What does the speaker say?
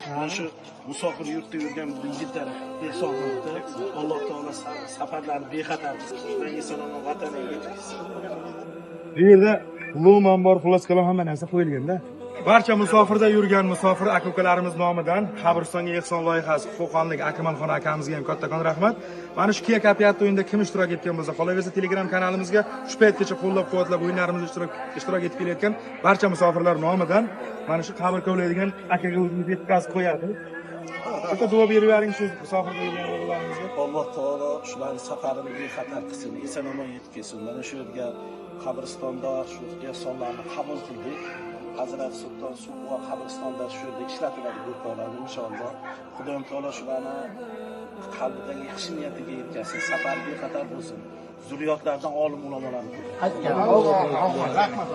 Mana shu musofir yurtda yurgan yigitlar ehsonlikda Alloh taolo safarlarni bexatar qilsin. Eson-omon vataniga yetkazsin. Bu yerda umuman bor xulosalar hamma narsa qo'yilganda. Barcha musofirda yurgan musofir aka-ukalarimiz nomidan qabristonga ehson loyihasi Qo'qonlik Akmalxon akamizga ham kattakon rahmat. Mana shu Kia Capiat o'yinida kim ishtirok etgan bo'lsa, qolaversa Telegram kanalimizga shu paytgacha qo'llab-quvvatlab o'yinlarimizda ishtirok etib kelayotgan barcha musofirlar nomidan mana shu qabr kovlaydigan akaga o'zimiz yetkazib qo'yadi. Bitta duo berib yuboring shu musofirga yurgan o'g'illarimizga. Alloh taolo shularning safarini bexatar qilsin, eson-omon yetkazsin. Mana shu yerga qabristonda shu ehsonlarni qabul qildik. Hazrat Sulton Suqvo qabristonda shu yerda ishlatiladi bu qoladi inshaalloh. Xudoyim taolo shularni qalbidagi yaxshi niyatiga yetkazsin, safar bexatar bo'lsin. Zurriyotlardan olim ulamolarni Rahmat.